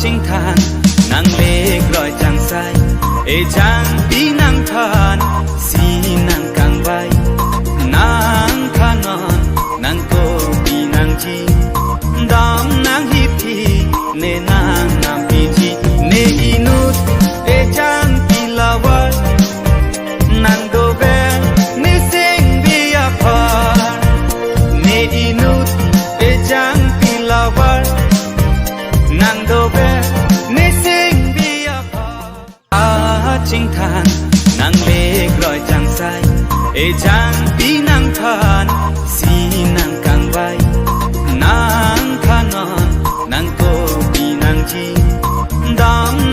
chinh thang nàng lê gọi chẳng sai Ejangpi nàng than si nàng càng vai nàng tha ngon nàng cô đi nàng chi đam nàng hip thi ne nàng nam pi chi ne inut Ejangpi lawa nàng do ve ne sing bi apart ne inut Ejangpi lawa nàng do ve ne sing bi apart chinh thang nàng lê gọi chẳng sai Ejangpi nàng than si nàng càng vai nàng tha ngon nàng cô đi nàng chi đam